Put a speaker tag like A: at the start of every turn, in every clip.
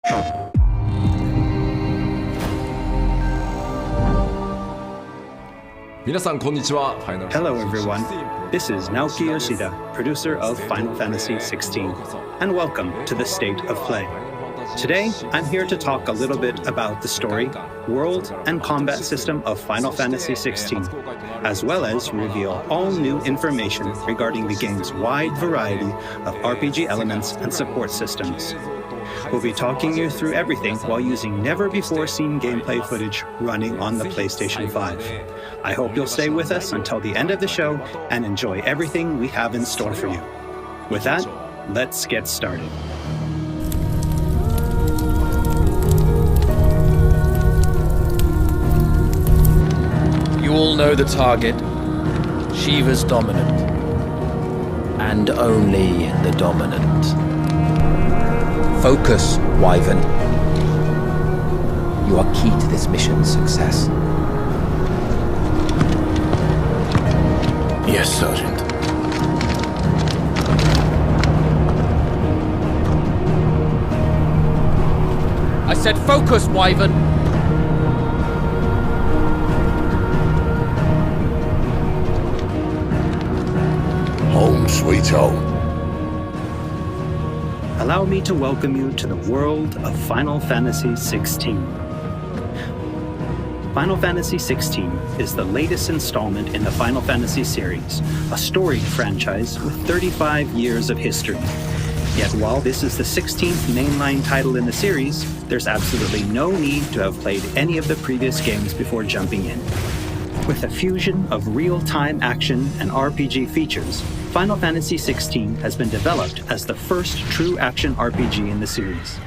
A: Hello everyone, this is Naoki Yoshida, producer of Final Fantasy Xvi, and welcome to the State of Play. Today, I'm here to talk a little bit about the story, world, and combat system of Final Fantasy Xvi, as well as reveal all new information regarding the game's wide variety of RPG elements and support systems. We'll be talking you through everything while using never-before-seen gameplay footage running on the PlayStation 5. I hope you'll stay with us until the end of the show and enjoy everything we have in store for you. With that, let's get started.
B: You all know the target. Shiva's dominant. And only the dominant. Focus, Wyvern. You are key to this mission's success.
C: Yes, Sergeant.
B: I said focus, Wyvern!
C: Home sweet home.
A: Allow me to welcome you to the world of Final Fantasy Xvi. Final Fantasy Xvi is the latest installment in the Final Fantasy series, a storied franchise with 35 years of history. Yet while this is the 16th mainline title in the series, there's absolutely no need to have played any of the previous games before jumping in. With a fusion of real-time action and RPG features, Final Fantasy XVI has been developed as the first true action RPG in the series.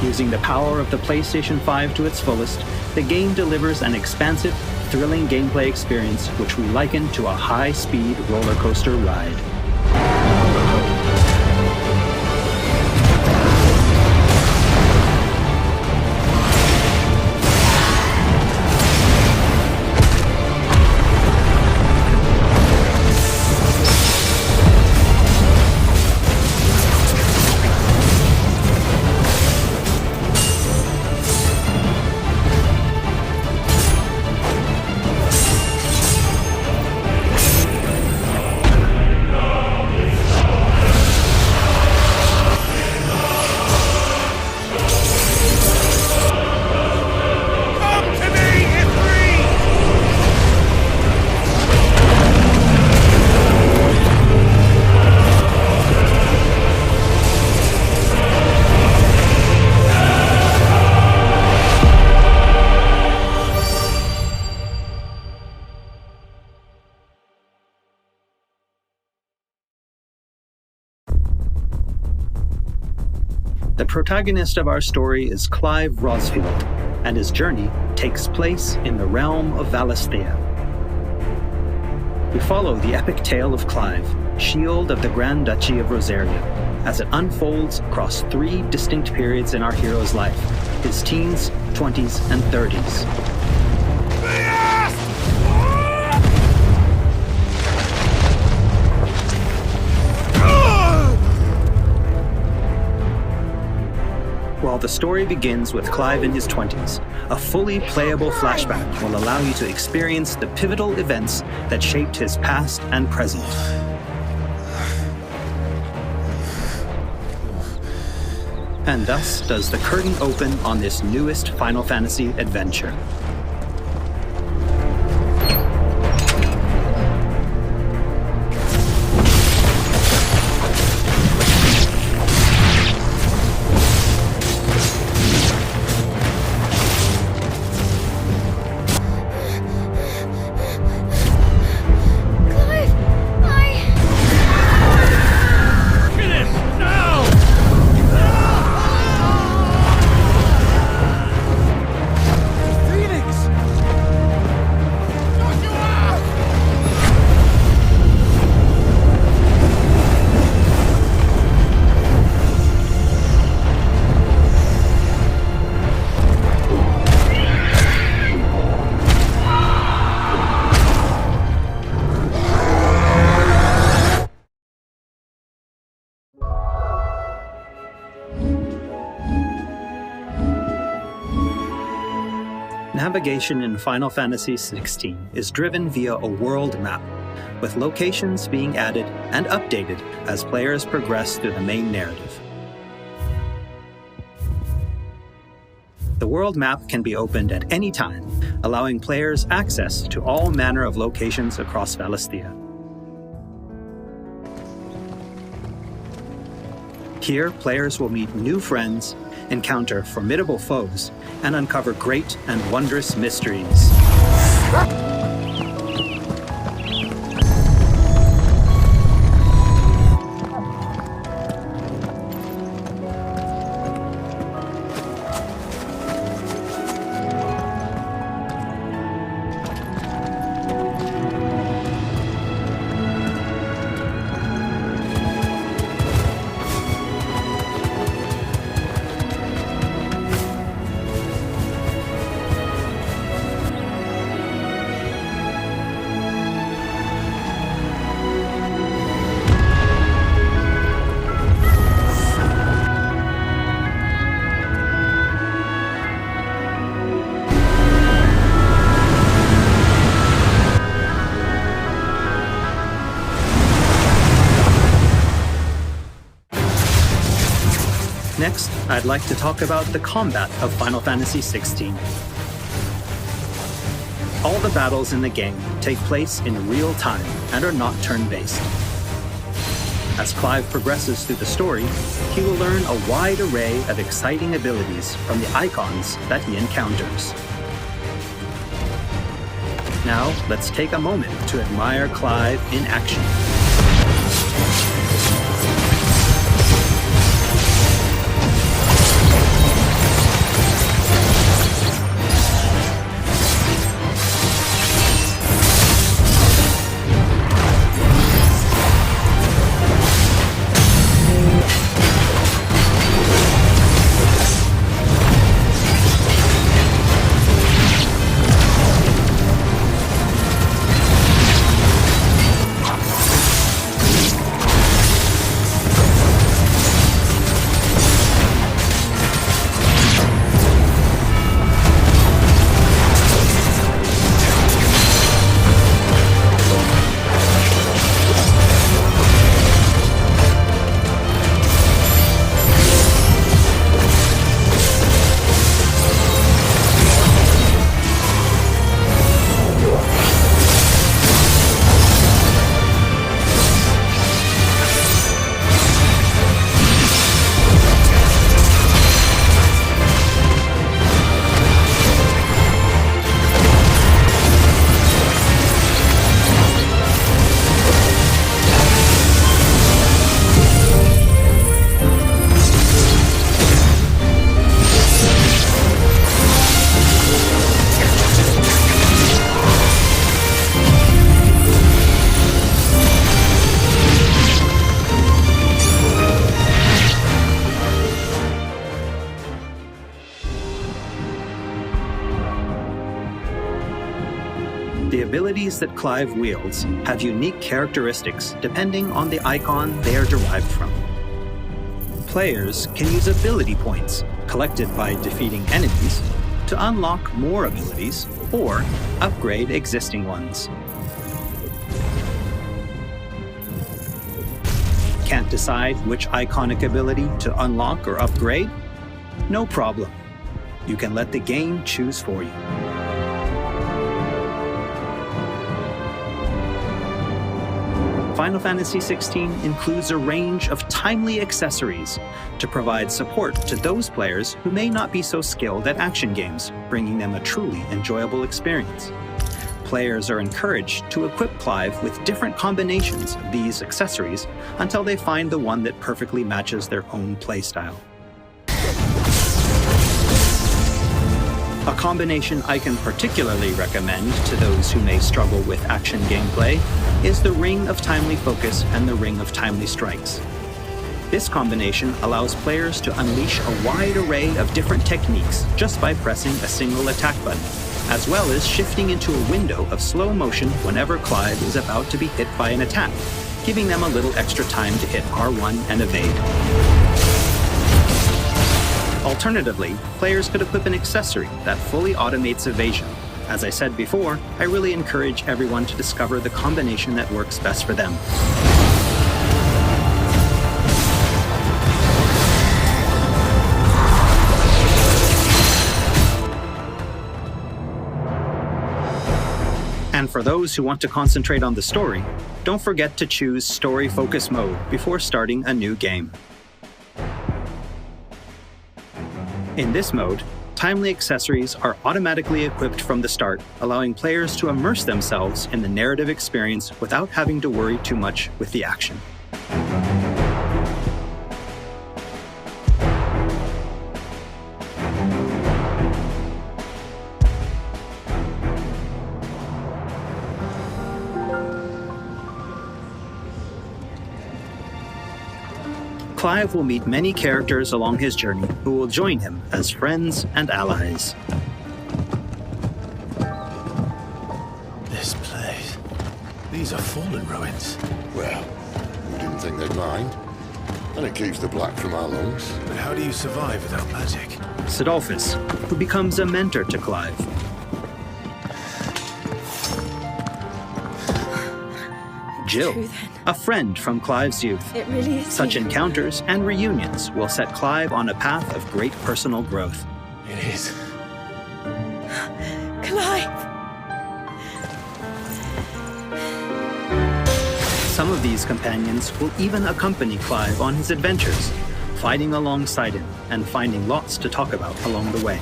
A: Using the power of the PlayStation 5 to its fullest, the game delivers an expansive, thrilling gameplay experience which we liken to a high-speed roller coaster ride. The protagonist of our story is Clive Rosfield, and his journey takes place in the realm of Valisthea. We follow the epic tale of Clive, Shield of the Grand Duchy of Rosaria, as it unfolds across 3 distinct periods in our hero's life: his teens, 20s, and 30s. While the story begins with Clive in his 20s, a fully playable flashback will allow you to experience the pivotal events that shaped his past and present. And thus does the curtain open on this newest Final Fantasy adventure.
C: Phoenix!
A: Navigation in Final Fantasy XVI is driven via a world map, with locations being added and updated as players progress through the main narrative. The world map can be opened at any time, allowing players access to all manner of locations across Valisthea. Here, players will meet new friends, encounter formidable foes, and uncover great and wondrous mysteries. Next, I'd like to talk about the combat of Final Fantasy XVI. All the battles in the game take place in real time and are not turn-based. As Clive progresses through the story, he will learn a wide array of exciting abilities from the icons that he encounters. Now, let's take a moment to admire Clive in action. The abilities that Clive wields have unique characteristics depending on the icon they are derived from. Players can use ability points, collected by defeating enemies, to unlock more abilities or upgrade existing ones. Can't decide which iconic ability to unlock or upgrade? No problem. You can let the game choose for you. Final Fantasy XVI includes a range of timely accessories to provide support to those players who may not be so skilled at action games, bringing them a truly enjoyable experience. Players are encouraged to equip Clive with different combinations of these accessories until they find the one that perfectly matches their own playstyle. A combination I can particularly recommend to those who may struggle with action gameplay is the Ring of Timely Focus and the Ring of Timely Strikes. This combination allows players to unleash a wide array of different techniques just by pressing a single attack button, as well as shifting into a window of slow motion whenever Clive is about to be hit by an attack, giving them a little extra time to hit R1 and evade. Alternatively, players could equip an accessory that fully automates evasion. As I said before, I really encourage everyone to discover the combination that works best for them. And for those who want to concentrate on the story, don't forget to choose Story Focus Mode before starting a new game. In this mode, timely accessories are automatically equipped from the start, allowing players to immerse themselves in the narrative experience without having to worry too much with the action. Clive will meet many characters along his journey who will join him as friends and allies.
D: This place. These are fallen ruins.
C: Well, we didn't think they'd mind. And it keeps the black from our lungs.
D: But how do you survive without magic?
A: Sidolphus, who becomes a mentor to Clive. Jill, a friend from Clive's youth.
E: It really is.
A: Such encounters and reunions will set Clive on a path of great personal growth.
D: It is.
E: Clive!
A: Some of these companions will even accompany Clive on his adventures, fighting alongside him and finding lots to talk about along the way.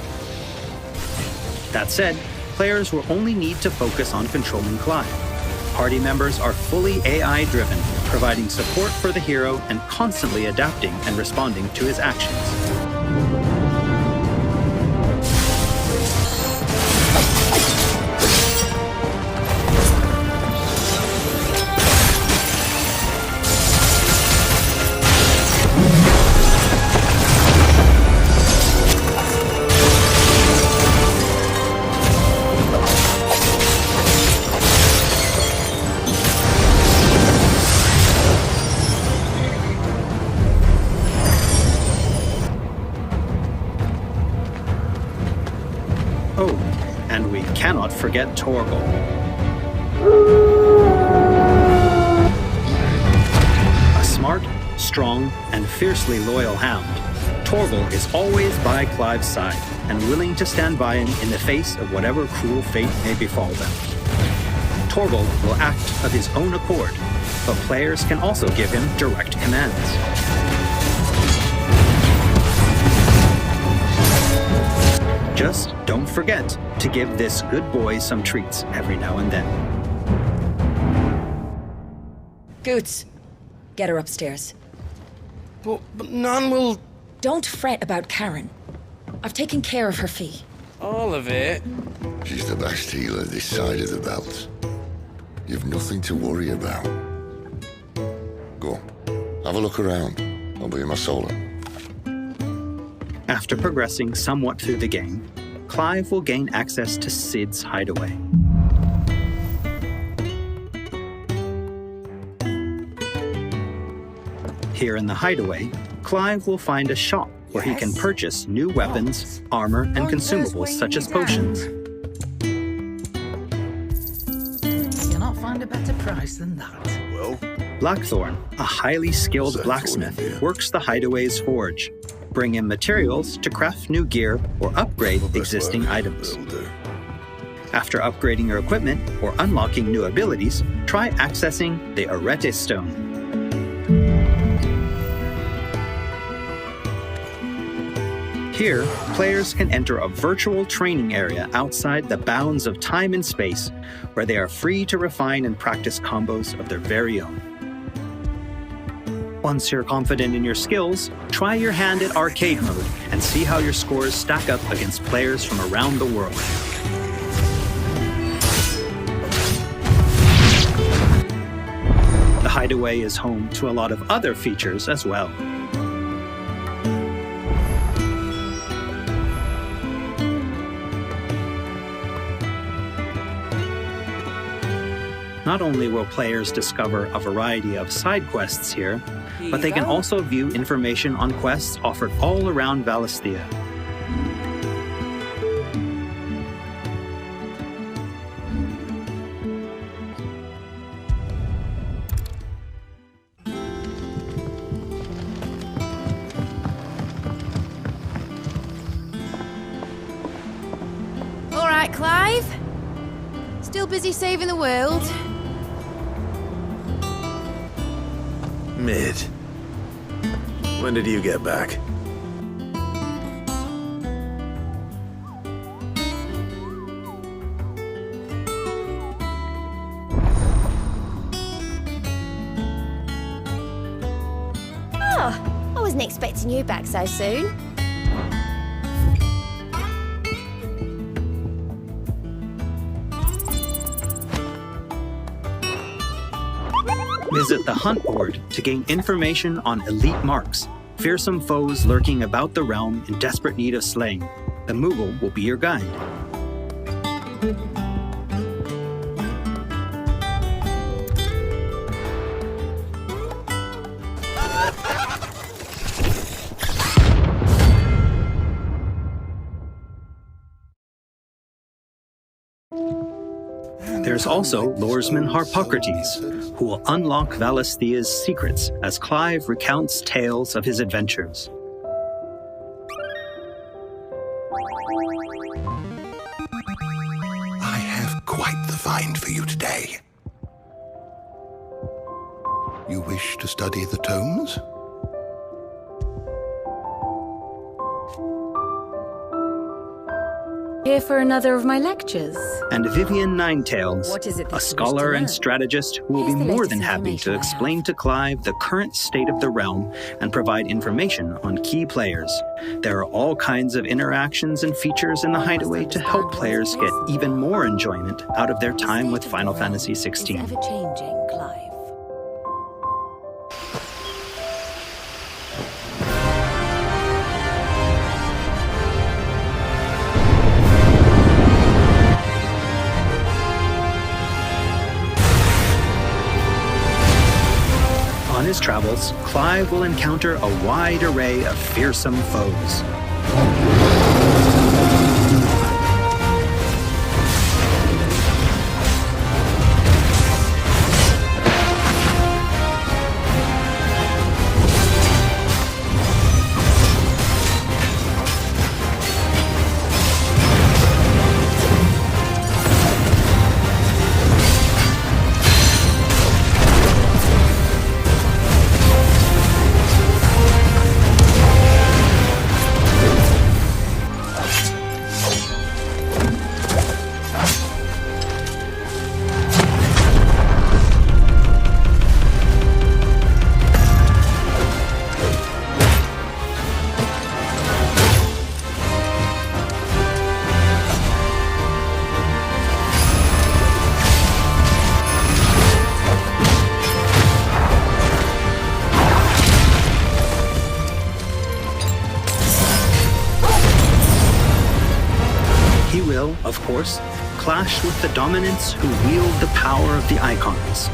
A: That said, players will only need to focus on controlling Clive. Party members are fully AI-driven, providing support for the hero and constantly adapting and responding to his actions. Oh, and we cannot forget Torgal. A smart, strong, and fiercely loyal hound, Torgal is always by Clive's side and willing to stand by him in the face of whatever cruel fate may befall them. Torgal will act of his own accord, but players can also give him direct commands. Just don't forget to give this good boy some treats every now and then.
E: Goots, get her upstairs.
B: But none will...
E: Don't fret about Karen. I've taken care of her fee.
B: All of it?
C: She's the best healer this side of the belt. You've nothing to worry about. Go on, have a look around. I'll be in my solo.
A: After progressing somewhat through the game, Clive will gain access to Sid's hideaway. Here in the hideaway, Clive will find a shop where he can purchase new weapons, armor, and consumables such as potions.
F: You'll not find a better price than that.
D: Well,
A: Blackthorn, a highly skilled
C: What's that
A: blacksmith,
C: for in here?
A: works the hideaway's forge, bring in materials to craft new gear or upgrade existing items.
C: That'll do.
A: After upgrading your equipment or unlocking new abilities, try accessing the Arete Stone. Here, players can enter a virtual training area outside the bounds of time and space, where they are free to refine and practice combos of their very own. Once you're confident in your skills, try your hand at arcade mode and see how your scores stack up against players from around the world. The Hideaway is home to a lot of other features as well. Not only will players discover a variety of side quests here, but they can also view information on quests offered all around Valisthea.
G: All right, Clive. Still busy saving the world?
D: Mid. When did you get back?
G: Oh, I wasn't expecting you back so soon.
A: Visit the Hunt Board to gain information on elite marks, fearsome foes lurking about the realm in desperate need of slaying. The Moogle will be your guide. There's also Lordesman Harpocrates, who will unlock Valisthea's secrets as Clive recounts tales of his adventures.
H: I have quite the find for you today. You wish to study the tomes?
E: Here for another of my lectures.
A: And Vivian Ninetails,
E: What is it that
A: a
E: you wish to
A: scholar and
E: learn?
A: strategist who will
E: Here's
A: be
E: the
A: more
E: latest
A: than happy to
E: information I
A: explain to Clive the current state of the realm and provide information on key players. There are all kinds of interactions and features in the Hideaway to help players get even more enjoyment out of their time with Final Fantasy
E: Is
A: XVI.
E: ever changing, Clive.
A: On his travels, Clive will encounter a wide array of fearsome foes. He will, of course, clash with the dominants who wield the power of the icons.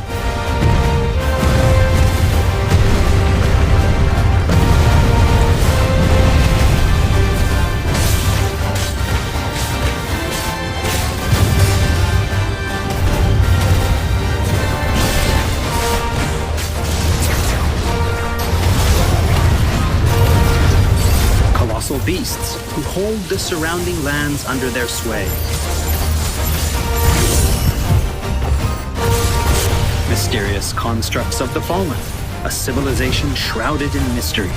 A: Colossal beasts who hold the surrounding lands under their sway. Mysterious constructs of the fallen, a civilization shrouded in mystery.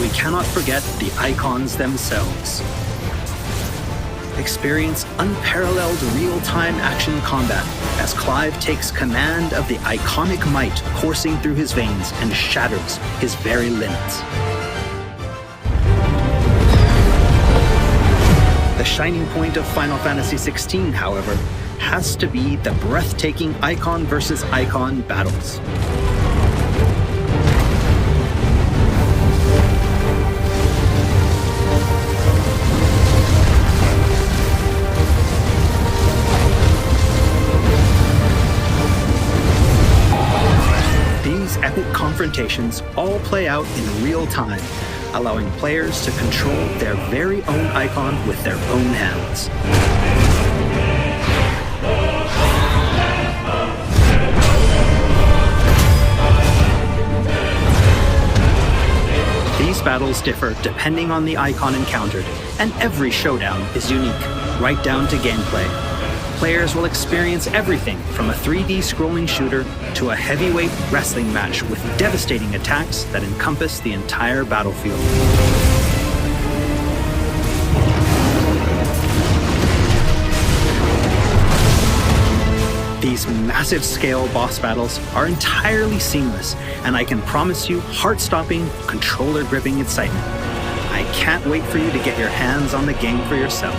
A: we cannot forget the icons themselves. Experience unparalleled real-time action combat as Clive takes command of the iconic might coursing through his veins and shatters his very limits. The shining point of Final Fantasy XVI, however, has to be the breathtaking icon versus icon battles. These epic confrontations all play out in real time, allowing players to control their very own icon with their own hands. These battles differ depending on the icon encountered, and every showdown is unique, right down to gameplay. Players will experience everything from a 3D scrolling shooter to a heavyweight wrestling match with devastating attacks that encompass the entire battlefield. These massive-scale boss battles are entirely seamless, and I can promise you heart-stopping, controller-gripping excitement. I can't wait for you to get your hands on the game for yourself.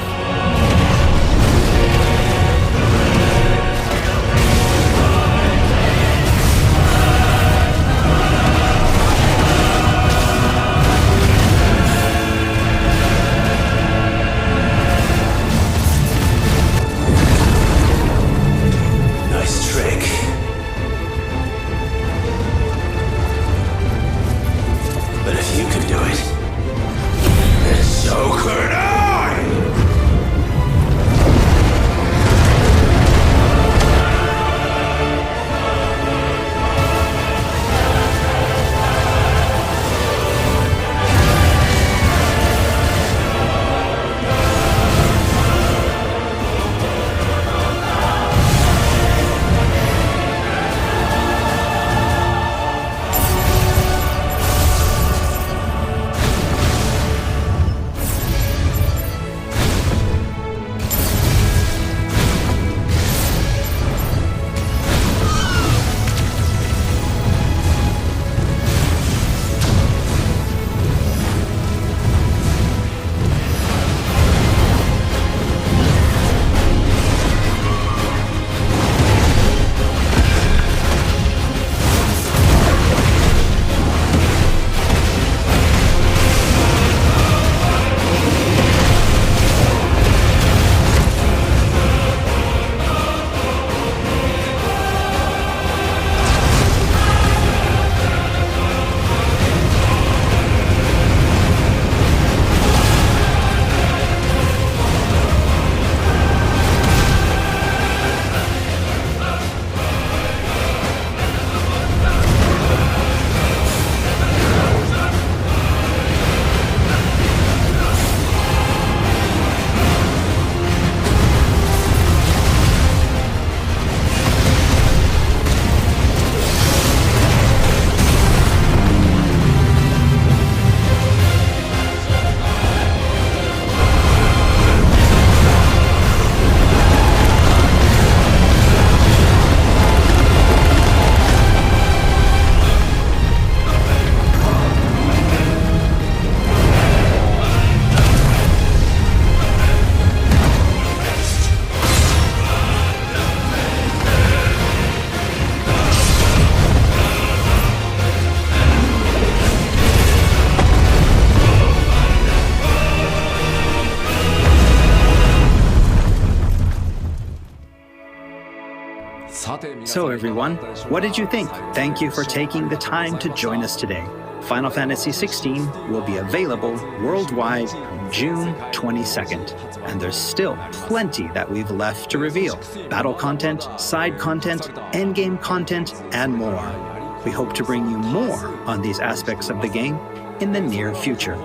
A: So everyone, what did you think? Thank you for taking the time to join us today. Final Fantasy XVI will be available worldwide June 22nd, and there's still plenty that we've left to reveal. Battle content, side content, endgame content, and more. We hope to bring you more on these aspects of the game in the near future.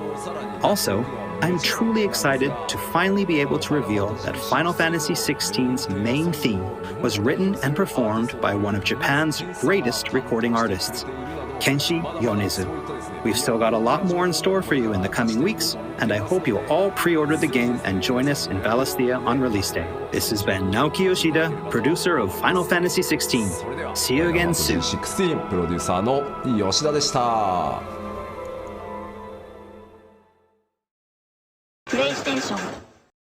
A: Also, I'm truly excited to finally be able to reveal that Final Fantasy XVI's main theme was written and performed by one of Japan's greatest recording artists, Kenshi Yonezu. We've still got a lot more in store for you in the coming weeks, and I hope you'll all pre-order the game and join us in Valisthea on release day. This has been Naoki Yoshida, producer of Final Fantasy XVI. See you again soon.
I: 16プロデューサーの吉田でした。